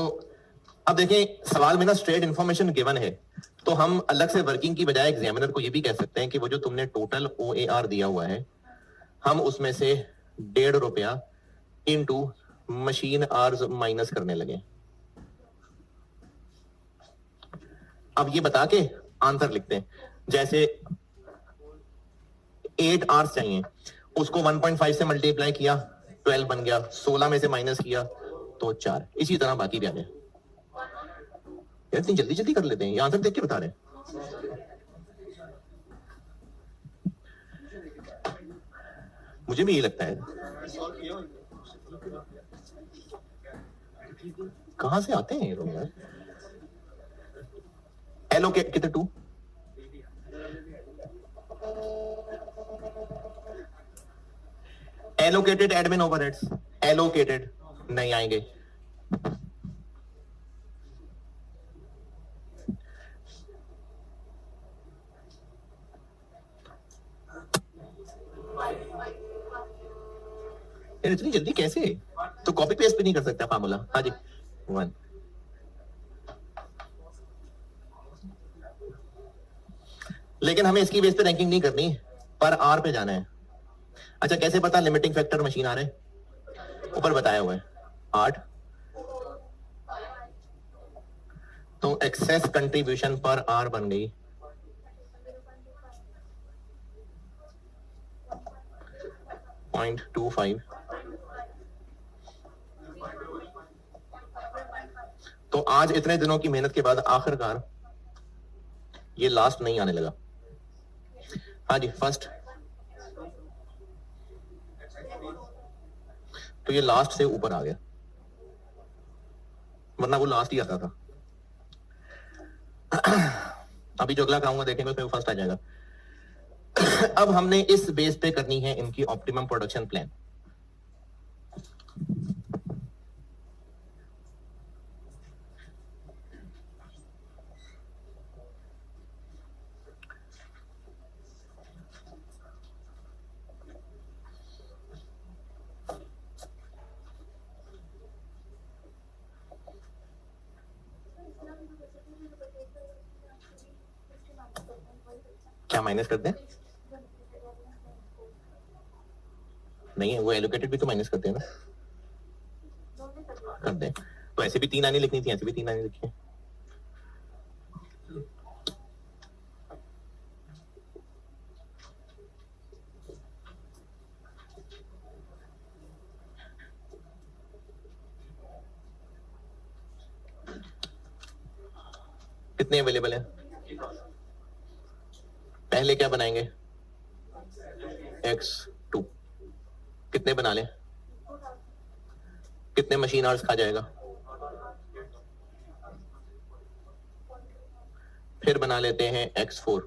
अब देखें, सवाल में ना स्ट्रेट इंफॉर्मेशन गिवन है, तो हम अलग से वर्किंग की बजाय एग्जामिनर को ये भी कह सकते हैं कि वो जो तुमने टोटल OAR दिया हुआ है, हम उसमें से ₹1.5 इनटू मशीन आर्स माइनस करने लगे। अब ये बता के आंसर लिखते हैं। जैसे 8 आवर्स चाहिए, उसको 1.5 से मल्टीप्लाई किया, 12 बन गया, 16 में से माइनस किया तो 4। इसी तरह बाकी भी आ गए। यार इतनी जल्दी जल्दी कर लेते हैं, ये आंसर देख के बता रहे हैं। मुझे भी यही लगता है। कहां से आते हैं ये लोग यार? एलोकेट कितने 2? एलोकेटेड एडमिन ओवरहेड्स, एलोकेटेड नहीं आएंगे। इतनी जल्दी कैसे? तो कॉपी पेस्ट भी नहीं कर सकता फार्मूला? हाँ जी 1। लेकिन हमें इसकी बेस पे रैंकिंग नहीं करनी, पर आर पे जाना है। अच्छा कैसे पता लिमिटिंग फैक्टर मशीन आ रहे? ऊपर बताया हुआ है 8। तो एक्सेस कंट्रीब्यूशन पर आर बन गई 0.25। तो आज इतने दिनों की मेहनत के बाद आखिरकार ये लास्ट नहीं आने लगा। हाँ जी फर्स्ट, तो ये लास्ट से ऊपर आ गया, वरना वो लास्ट ही आता था। अभी जो अगला कराऊंगा देखेंगे उसमें वो फर्स्ट आ जाएगा। अब हमने इस बेस पे करनी है इनकी ऑप्टिमम प्रोडक्शन प्लान। क्या माइनस कर दें? नहीं है, वो एलोकेटेड भी तो माइनस करते हैं ना, कर दें। तो ऐसे भी 3 आने लिखनी थी, ऐसे भी 3 आने लिखी है। कितने अवेलेबल हैं? पहले क्या बनाएंगे? x2 कितने बना लें? कितने मशीन आवर्स खा जाएगा? फिर बना लेते हैं x4,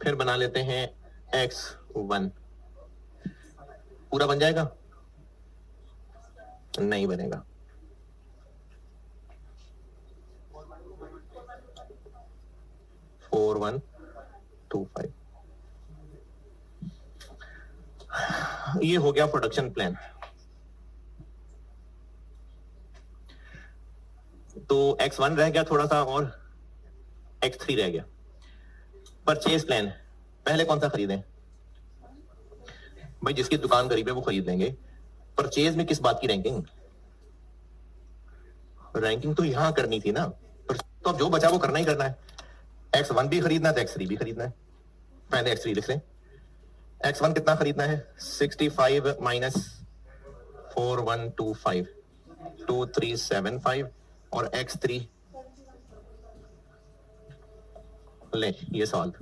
फिर बना लेते हैं x1। पूरा बन जाएगा? नहीं बनेगा। फोर 1 2 5। ये हो गया प्रोडक्शन प्लान। तो x1 रह गया थोड़ा सा और x3 रह गया। परचेज प्लान पहले कौन सा खरीदें? भाई जिसकी दुकान करीब है वो खरीद लेंगे। परचेज में किस बात की रैंकिंग? रैंकिंग तो यहां करनी थी ना, तो अब जो बचा वो करना ही करना है। x1 भी खरीदना है तो x3 भी खरीदना है। पहले x3 लिख लें। x1 कितना खरीदना है? 65 माइनस 4125 2375 और x3 ले, ये सवाल।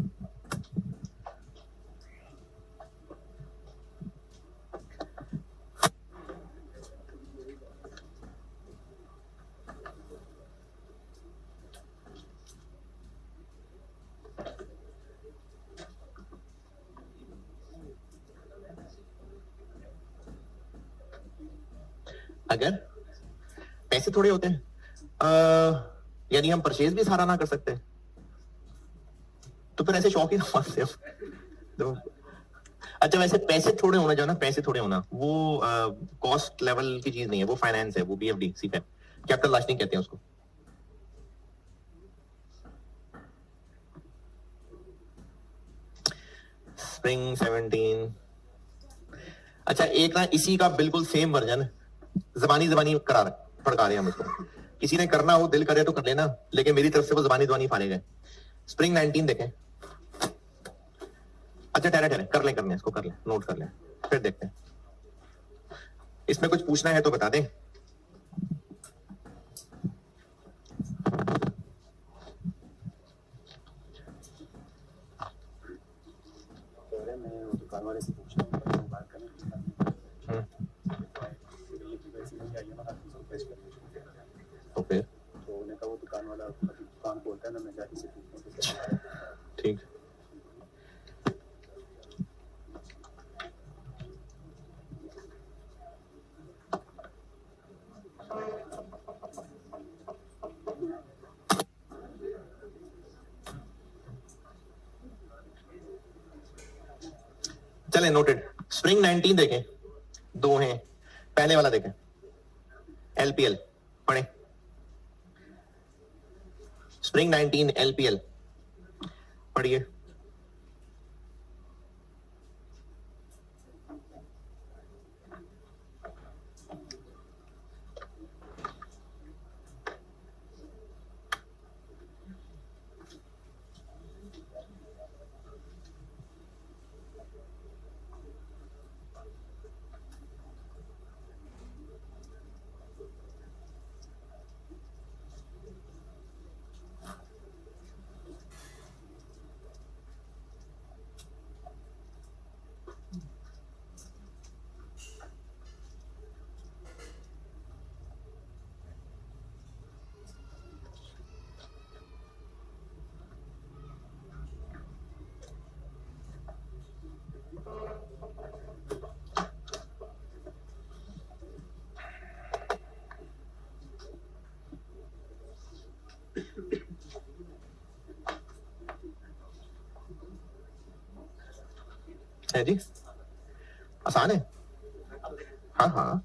अगर पैसे थोड़े होते हैं, यानी हम परचेज भी सारा ना कर सकते, तो फिर ऐसे शौक ही ना मानते हो। तो अच्छा, वैसे पैसे थोड़े होना, जो ना पैसे थोड़े होना वो कॉस्ट लेवल की चीज नहीं है, वो फाइनेंस है, वो बीएफडी सीपैप, कैपिटल लास्टिंग कहते हैं उसको। स्प्रिंग 17। अच्छा, एक ना इसी का बिल्कुल सेम वर्जन जबानी जबानी पड़का रहे हैं हम इसको। किसी ने करना हो, दिल करे तो कर लेना, लेकिन मेरी तरफ से वो जबानी जबानी फाड़ेगा। स्प्रिंग 19 देखें। अच्छा ठहरे ठहरे, कर लें इसको, कर लें, नोट कर लें, फिर देखते हैं। इसमें कुछ पूछना है तो बता दें। मैं वो दुकान वाले से पूछ रहा हूँ, बात करने की वैसे नहीं आई है ना, हर चीज़ को पेश करने। तो फिर तो उन्हें कहा वो दुकान वाला दुकान बोलता है ना, मैं जाके से पूछता हूँ। ठीक। चले, नोटेड। स्प्रिंग 19 देखें, दो हैं। पहले वाला देखें, एलपीएल पढ़े। स्प्रिंग 19 एलपीएल पढ़िए। है जी, आसान है। हाँ हाँ,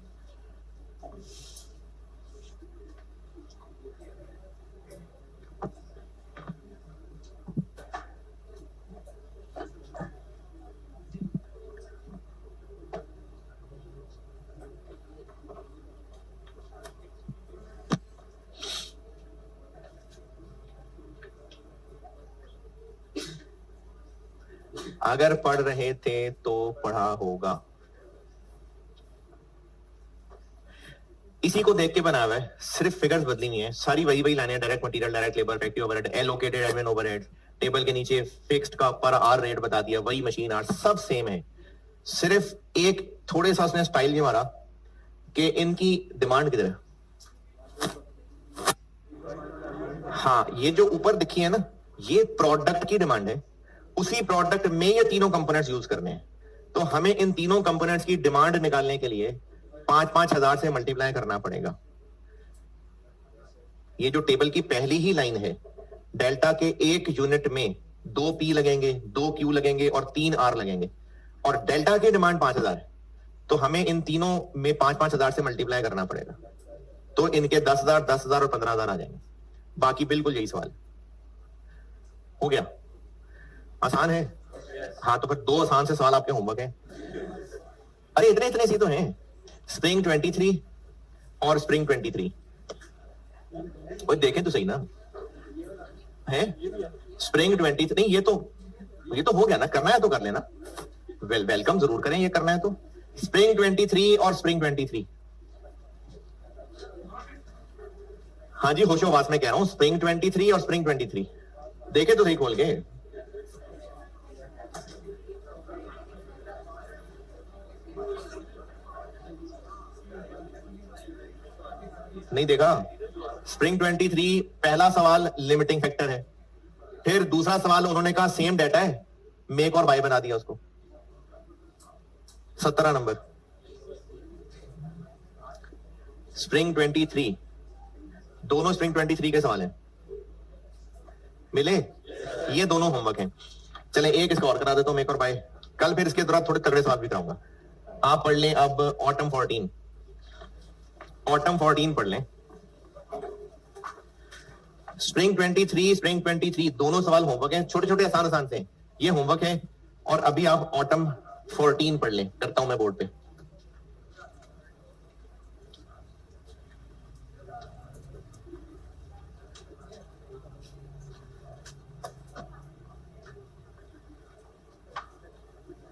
अगर पढ़ रहे थे तो पढ़ा होगा। इसी को देख के बना हुआ है, सिर्फ फिगर्स बदली नहीं है, सारी वही वही लाने हैं, direct material, direct labour, factory overhead, allocated admin overhead, table के नीचे फिक्स्ड का पर आर रेट बता दिया, वही मशीन आर, सब सेम है। सिर्फ एक थोड़े सा उसने स्टाइल ये मारा कि इनकी डिमांड किधर है। हाँ, ये जो ऊपर दिखी है ना, ये प्रोडक्ट की डिमांड है, उसी प्रोडक्ट में ये तीनों कंपोनेंट्स यूज करने हैं। तो हमें इन तीनों कंपोनेंट्स की डिमांड निकालने के लिए 5-5 हजार से मल्टीप्लाई करना पड़ेगा। ये जो टेबल की पहली ही लाइन है, डेल्टा के एक यूनिट में 2 पी लगेंगे, 2 क्यू लगेंगे और 3 आर लगेंगे, और डेल्टा की डिमांड 5000 है, तो हमें इन तीनों में 5-5 हजार से मल्टीप्लाई करना पड़ेगा। तो इनके 10,000, 10,000 और 15,000 आ जाएंगे। बाकी बिल्कुल यही सवाल हो गया। आसान है। हाँ, तो फिर 2 आसान से सवाल आपके होमवर्क है। अरे इतने इतने सी तो हैं, स्प्रिंग 23 और स्प्रिंग 23। वो देखें तो सही ना है। स्प्रिंग 23 नहीं, ये तो हो गया ना, करना है तो कर लेना। वेलकम जरूर करें, ये करना है तो। स्प्रिंग 23 और स्प्रिंग 23। हाँ जी, होशोवास में कह रहा हूं, स्प्रिंग 23 और स्प्रिंग 23 देखे तो सही खोल के। नहीं देखा? स्प्रिंग 23 पहला सवाल लिमिटिंग फैक्टर है, फिर दूसरा सवाल उन्होंने कहा सेम डाटा है, मेक और बाय बना दिया उसको। 17 नंबर। स्प्रिंग 23, दोनों स्प्रिंग 23 के सवाल हैं। मिले? ये दोनों होमवर्क हैं। चले एक इसका और करा देता हूं, मेक और बाय। कल फिर इसके दौरान थोड़े तगड़े सवाल भी कराऊंगा। आप पढ़ लें अब ऑटम 14। ऑटम 14 पढ़ लें। स्प्रिंग 23, स्प्रिंग 23 दोनों सवाल होमवर्क हैं, छोटे छोटे आसान आसान से, ये होमवर्क है। और अभी आप ऑटम 14 पढ़ लें, करता हूं मैं बोर्ड पे।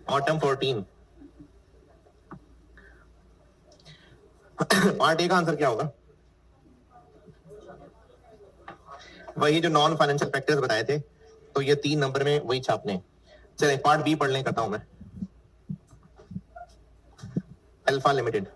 ऑटम 14 पार्ट ए का आंसर क्या होगा? वही जो नॉन फाइनेंशियल फैक्टर्स बताए थे, तो ये 3 नंबर में वही छापने। चले पार्ट बी पढ़ लें, करता हूं मैं। Alpha limited.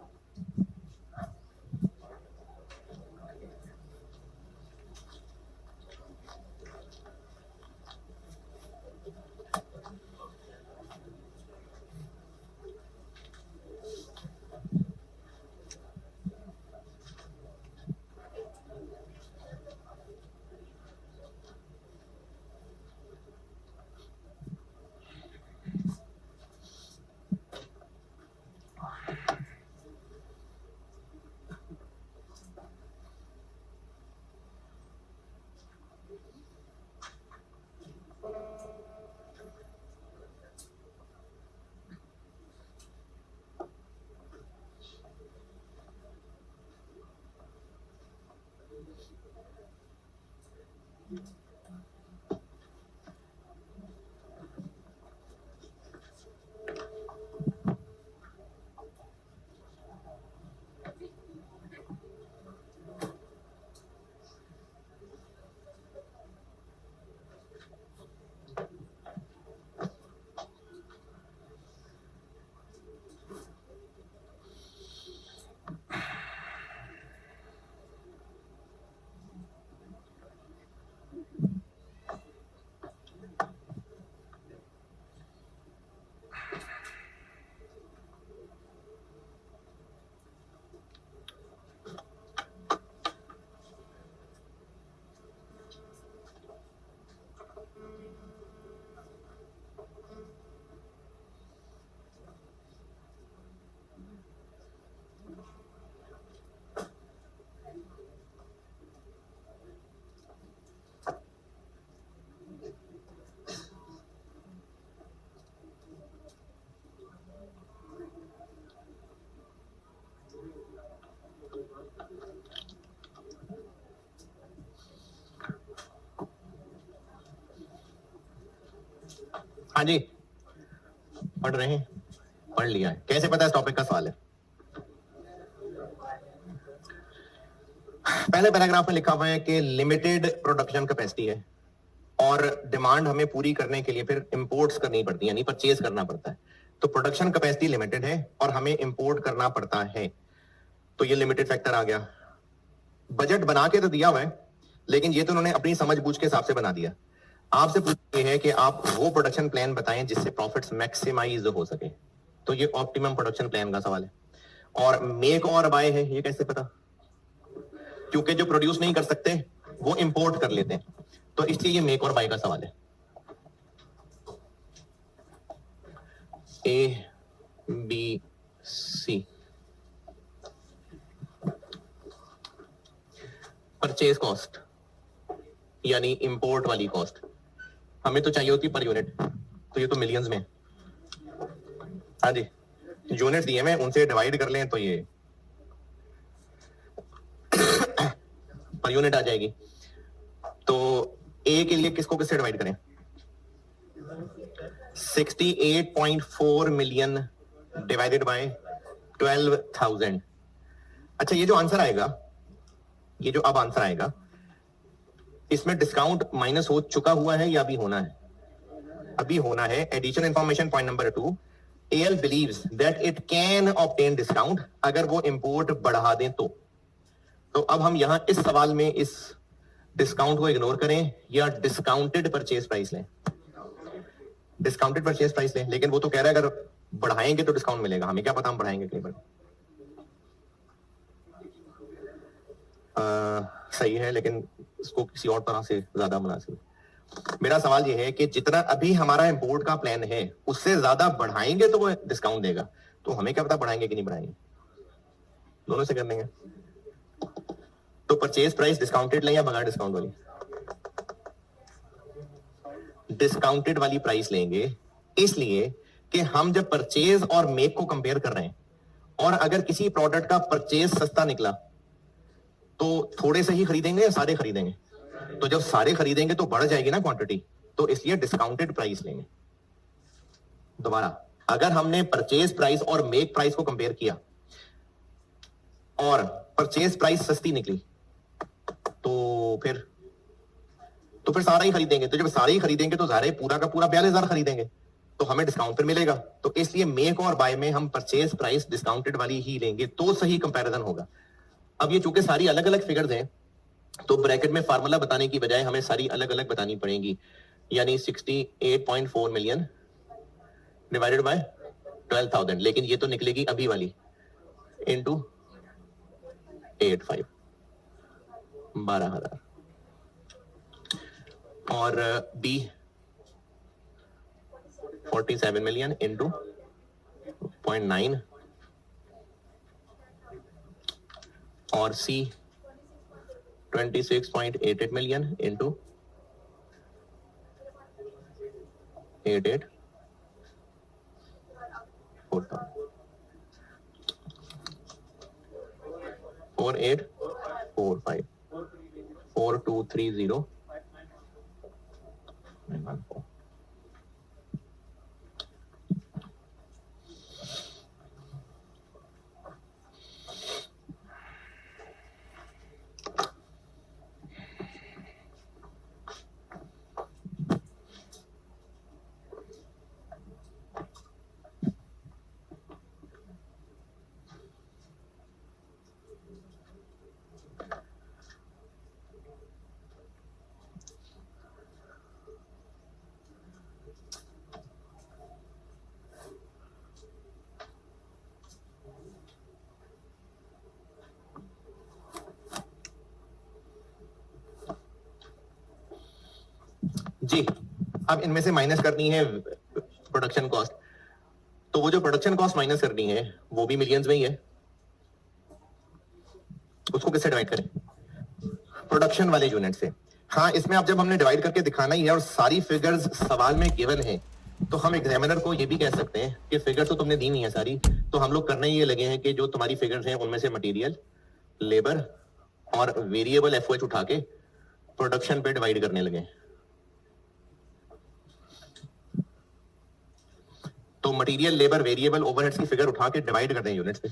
हाँ जी, पढ़ रहे हैं? पढ़ लिया है? कैसे पता इस टॉपिक का सवाल है? पहले पैराग्राफ में लिखा हुआ है कि लिमिटेड प्रोडक्शन कैपेसिटी है और डिमांड हमें पूरी करने के लिए फिर इंपोर्ट्स करनी पड़ती है, यानी परचेज करना पड़ता है। तो प्रोडक्शन कैपेसिटी लिमिटेड है और हमें इंपोर्ट करना पड़ता है, तो ये लिमिटेड फैक्टर आ गया। बजट बना के तो दिया हुआ है, लेकिन ये तो उन्होंने अपनी समझ बूझ के हिसाब से बना दिया। आपसे पूछते हैं कि आप वो प्रोडक्शन प्लान बताएं जिससे प्रॉफिट्स मैक्सिमाइज हो सके, तो ये ऑप्टिमम प्रोडक्शन प्लान का सवाल है। और मेक और बाय है, ये कैसे पता? क्योंकि जो प्रोड्यूस नहीं कर सकते वो इंपोर्ट कर लेते हैं, तो इसलिए ये मेक और बाय का सवाल है। A B C. Purchase cost यानी इंपोर्ट वाली कॉस्ट हमें तो चाहिए होती पर यूनिट, तो ये तो मिलियंस में। हाँ जी, यूनिट दिए में उनसे डिवाइड कर लें तो ये पर यूनिट आ जाएगी। तो ए के लिए किसको किससे डिवाइड करें? 68.4 मिलियन डिवाइडेड बाय 12,000। अच्छा, ये जो आंसर आएगा, ये जो अब आंसर आएगा, इसमें डिस्काउंट माइनस हो चुका हुआ है या अभी होना है? अभी होना है। Additional information point number 2, AL believes that it can obtain discount अगर वो इंपोर्ट बढ़ा दें तो अब हम यहां इस सवाल में इस डिस्काउंट को इग्नोर करें या डिस्काउंटेड परचेज प्राइस लें? डिस्काउंटेड परचेज प्राइस लें, लेकिन वो तो कह रहा है अगर बढ़ाएंगे तो डिस्काउंट मिलेगा। हमें क्या पता हम बढ़ाएंगे कि नहीं बढ़ाएंगे। सही है, लेकिन इसको किसी और तरह से ज्यादा मुनासिब। मेरा सवाल यह है कि जितना अभी हमारा इंपोर्ट का प्लान है उससे ज्यादा बढ़ाएंगे तो वो डिस्काउंट देगा, तो हमें क्या पता बढ़ाएंगे कि नहीं बढ़ाएंगे, दोनों से कर लेंगे। तो परचेज प्राइस डिस्काउंटेड लें या बगैर डिस्काउंट वाली? डिस्काउंटेड वाली प्राइस लेंगे, इसलिए कि हम जब परचेज और मेक को कंपेयर कर रहे हैं और अगर किसी प्रोडक्ट का परचेज सस्ता निकला तो थोड़े से ही खरीदेंगे या सारे खरीदेंगे? तो जब सारे खरीदेंगे तो बढ़ जाएगी ना क्वांटिटी, तो इसलिए डिस्काउंटेड प्राइस लेंगे। दोबारा, अगर हमने परचेज प्राइस और मेक प्राइस को कंपेयर किया और परचेज प्राइस सस्ती निकली तो फिर सारा ही खरीदेंगे। तो जब सारे ही खरीदेंगे तो सारे पूरा का पूरा 42,000 खरीदेंगे, तो हमें डिस्काउंट पर मिलेगा। तो इसलिए मेक और बाय में हम परचेज प्राइस डिस्काउंटेड वाली ही लेंगे, तो सही कंपैरिजन होगा। अब ये चूंकि सारी अलग अलग फिगर्स हैं, तो ब्रैकेट में फार्मूला बताने की बजाय हमें सारी अलग अलग बतानी पड़ेगी, यानी 68.4 मिलियन डिवाइडेड बाय 12,000, लेकिन ये तो निकलेगी अभी वाली इनटू 85, 12,000। और बी 47 मिलियन इनटू 0.9 और सी 26.88 मिलियन इंटू 88 4845 4230 914। जी, अब इनमें से माइनस करनी है प्रोडक्शन कॉस्ट, तो वो जो प्रोडक्शन कॉस्ट माइनस करनी है वो भी मिलियंस में ही है। उसको किससे डिवाइड करें? प्रोडक्शन वाले यूनिट से। हाँ, इसमें अब जब हमने डिवाइड करके दिखाना ही है और सारी फिगर्स सवाल में गिवन है, तो हम एग्जामिनर को ये भी कह सकते हैं कि फिगर्स तो तुमने दी नहीं है सारी, तो हम लोग करने ये लगे हैं कि जो तुम्हारी फिगर्स हैं उनमें से मटेरियल, लेबर और वेरिएबल एफओएच उठा के प्रोडक्शन पे डिवाइड करने लगे। तो तो मटेरियल लेबर वेरिएबल ओवरहेड्स की फिगर उठा के डिवाइड कर दें यूनिट्स पे।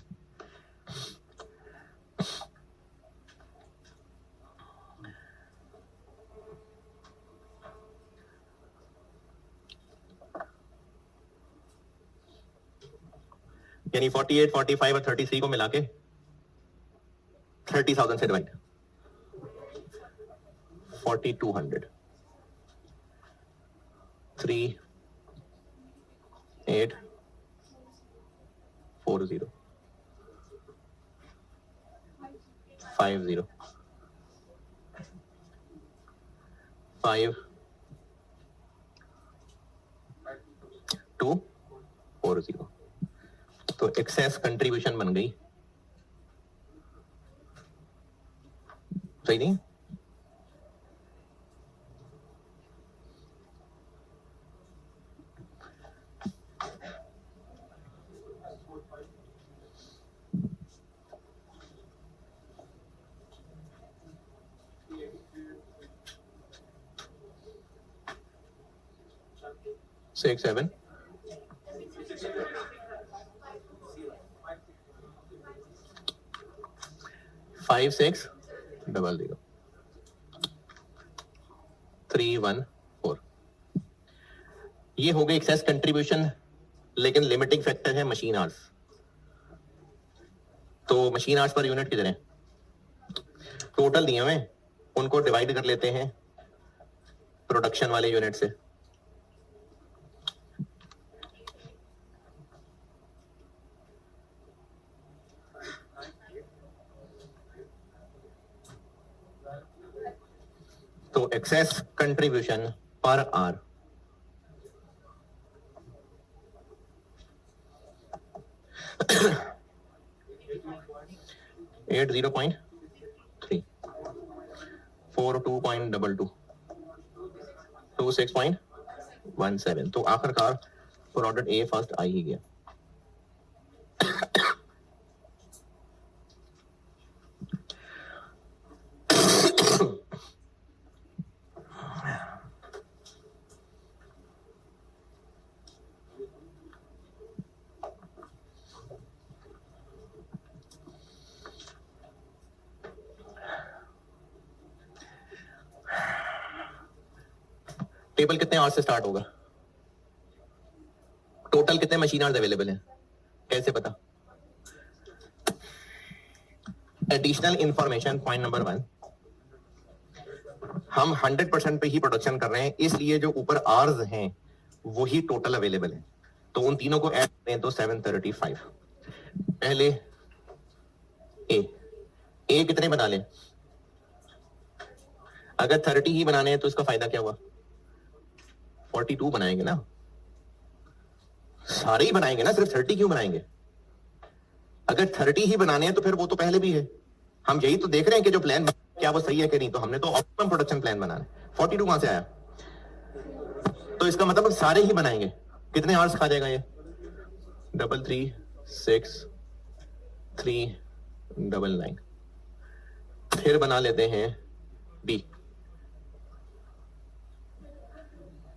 यानी 48, 45 और 33 को मिला के 30,000 से डिवाइड, 4200, 3, 8, 4, 0, 5, 0, 5, 2, 4, 0। तो एक्सेस कंट्रीब्यूशन बन गई, सही नहीं? Six, 7, 5, 6, 0, 3, 1, 4। ये हो गई एक्सेस कंट्रीब्यूशन, लेकिन लिमिटिंग फैक्टर है मशीन आवर्स। तो मशीन आवर्स पर यूनिट कितने हैं? टोटल दिए हुए, उनको डिवाइड कर लेते हैं प्रोडक्शन वाले यूनिट से। तो एक्सेस कंट्रीब्यूशन पर आर एट 0.3, 4 2.22, 2 6.17। तो आखिरकार प्रोडक्ट ए फर्स्ट आ ही गया। टेबल कितने आवर्स से स्टार्ट होगा? टोटल कितने मशीन आवर्स अवेलेबल हैं? कैसे पता? एडिशनल इंफॉर्मेशन पॉइंट नंबर 1, हम 100% पे ही प्रोडक्शन कर रहे हैं, इसलिए जो ऊपर आवर्स हैं वही टोटल अवेलेबल है। तो उन तीनों को ऐड करें तो 735। पहले ए कितने बना लें? अगर 30 ही बनाने हैं तो इसका फायदा क्या हुआ? 42 बनाएंगे ना, सारे ही बनाएंगे ना, सिर्फ 30 क्यों बनाएंगे? अगर 30 ही बनाने हैं तो फिर वो तो पहले भी है। हम यही तो देख रहे हैं कि जो प्लान क्या वो सही है कि नहीं। तो हमने तो ऑप्टिमम प्रोडक्शन प्लान बनाना है। 42 कहां से आया? तो इसका मतलब सारे ही बनाएंगे। कितने आवर्स खा जाएगा ये? 3, 6, 3, 9। फिर बना लेते हैं बी,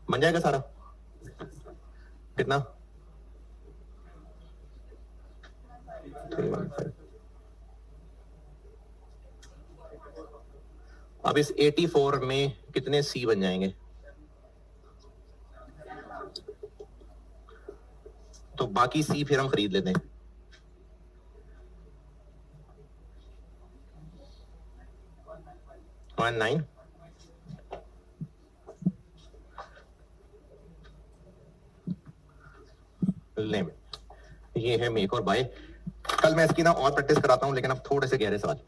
बन जाएगा सारा। कितना? 315। अब इस 84 में कितने सी बन जाएंगे? तो बाकी सी फिर हम खरीद लेते हैं। वन 9, लिमिट ये है मेक और बाय। कल मैं इसकी ना और प्रैक्टिस कराता हूं, लेकिन अब थोड़े से गहरे सवाल।